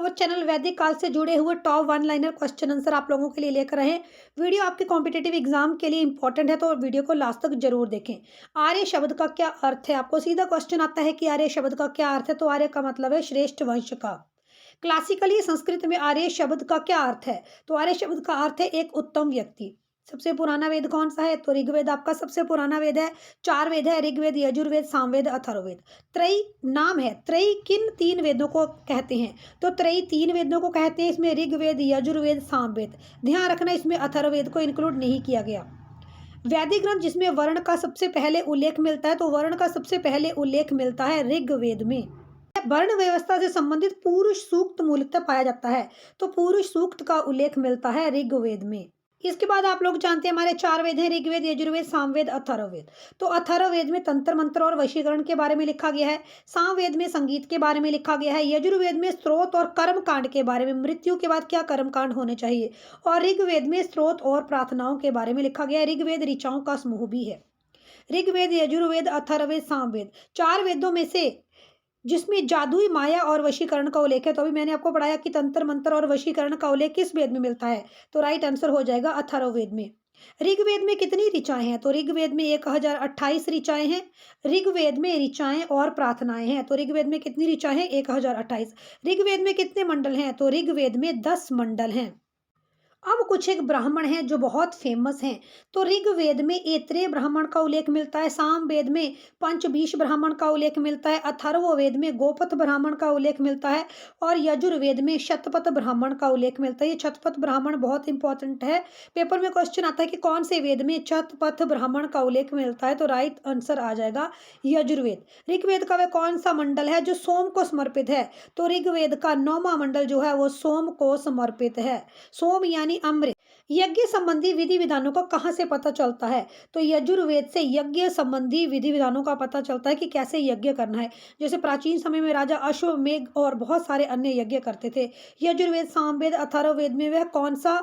Our channel वैदिक काल से जुड़े हुए top one liner question answer आप लोगों के लिए लेकर आए हैं। वीडियो आपके कॉम्पिटिटिव एग्जाम के लिए इंपॉर्टेंट है, तो वीडियो को लास्ट तक जरूर देखें। आर्य शब्द का क्या अर्थ है? आपको सीधा क्वेश्चन आता है कि आर्य शब्द का क्या अर्थ है, तो आर्य का मतलब है श्रेष्ठ वंश का। क्लासिकली संस्कृत में आर्य शब्द का क्या अर्थ है? तो आर्य शब्द का अर्थ है एक उत्तम व्यक्ति। सबसे पुराना वेद कौन सा है? तो ऋग्वेद आपका सबसे पुराना वेद है। 4 वेद है, ऋग्वेद, यजुर्वेद, सामवेद, अथर्ववेद। त्रयी नाम है। त्रयी किन 3 वेदों को कहते हैं? तो त्रयी 3 वेदों को कहते हैं। इसमें ऋग्वेद, यजुर्वेद, सामवेद। ध्यान रखना, इसमें अथर्ववेद को इंक्लूड नहीं किया गया। वैदिक ग्रंथ जिसमें वर्ण का सबसे पहले उल्लेख मिलता है, तो वर्ण का सबसे पहले उल्लेख मिलता है ऋग्वेद में। वर्ण व्यवस्था से संबंधित पुरुष सूक्त मूलतः पाया जाता है, तो पुरुष सूक्त का उल्लेख मिलता है ऋग्वेद में। इसके बाद आप लोग जानते हैं हमारे 4 वेद हैं, ऋग्वेद, यजुर्वेद, सामवेद, अथर्ववेद। तो अथर्ववेद में तंत्र मंत्र और वशीकरण के बारे में लिखा गया है। सामवेद में संगीत के बारे में लिखा गया है। यजुर्वेद में स्त्रोत और कर्म कांड के बारे में, मृत्यु के बाद क्या कर्म कांड होने चाहिए। और ऋग्वेद में स्त्रोत और प्रार्थनाओं के बारे में लिखा गया है। ऋग्वेद ऋचाओं का समूह भी है। ऋग्वेद, यजुर्वेद, अथर्ववेद, सामवेद 4 वेदों में से जिसमें जादुई माया और वशीकरण का उल्लेख है। तो अभी मैंने आपको पढ़ाया कि तंत्र मंत्र और वशीकरण का उल्लेख किस वेद में मिलता है, तो राइट आंसर हो जाएगा अथर्ववेद में। ऋग्वेद में कितनी ऋचाएं हैं? तो ऋग्वेद में 1028 ऋचाएं हैं। ऋग्वेद में ऋचाएं और प्रार्थनाएं हैं। तो ऋग्वेद में कितनी ऋचाएं हैं? 1028। ऋग्वेद में कितने मंडल हैं? तो ऋग्वेद में 10 मंडल हैं। अब कुछ एक ब्राह्मण हैं जो बहुत फेमस हैं। तो ऋग्वेद में ऐत्रेय ब्राह्मण का उल्लेख मिलता है। सामवेद में पंचबीश ब्राह्मण का उल्लेख मिलता है। अथर्ववेद में गोपथ ब्राह्मण का उल्लेख मिलता है। और यजुर्वेद में शतपथ ब्राह्मण का उल्लेख मिलता है। ये शतपथ ब्राह्मण बहुत इंपॉर्टेंट है, पेपर में क्वेश्चन आता है कि कौन से वेद में शतपथ ब्राह्मण का उल्लेख मिलता है, तो राइट आंसर आ जाएगा यजुर्वेद। ऋग्वेद का वह कौन सा मंडल है जो सोम को समर्पित है? तो ऋग्वेद का 9वां मंडल जो है वो सोम को समर्पित है। सोम यानी अमृत। यज्ञ संबंधी विधि विधानों का कहां से पता चलता है? तो यजुर्वेद से यज्ञ संबंधी विधि विधानों का पता चलता है कि कैसे यज्ञ करना है। जैसे प्राचीन समय में राजा अश्वमेध और बहुत सारे अन्य यज्ञ करते थे। यजुर्वेद, सामवेद, अथर्ववेद में वह कौन सा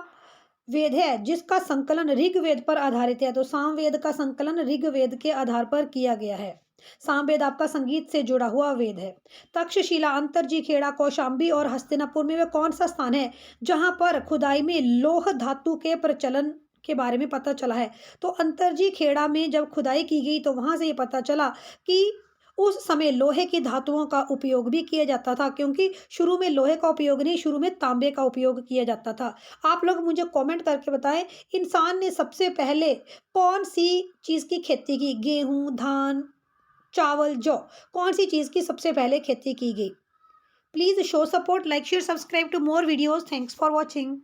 वेद है जिसका संकलन ऋग्वेद पर आधारित है? तो सामवेद का संकलन ऋग्वेद के आधार पर किया गया है। सामवेद आपका संगीत से जुड़ा हुआ वेद है। तक्षशिला, अंतरजी खेड़ा, कौशाम्बी और हस्तिनापुर में वह कौन सा स्थान है जहां पर खुदाई में लौह धातु के प्रचलन के बारे में पता चला है? तो अंतरजी खेड़ा में जब खुदाई की गई तो वहां से ये पता चला कि उस समय लोहे की धातुओं का उपयोग भी किया जाता था, क्योंकि शुरू में लोहे का उपयोग नहीं, शुरू में तांबे का उपयोग किया जाता था। आप लोग मुझे कमेंट करके बताएं, इंसान ने सबसे पहले कौन सी चीज़ की खेती की? गेहूं, धान, चावल, जौ, कौन सी चीज़ की सबसे पहले खेती की गई? Please show support, like, share, subscribe to more videos. Thanks for watching.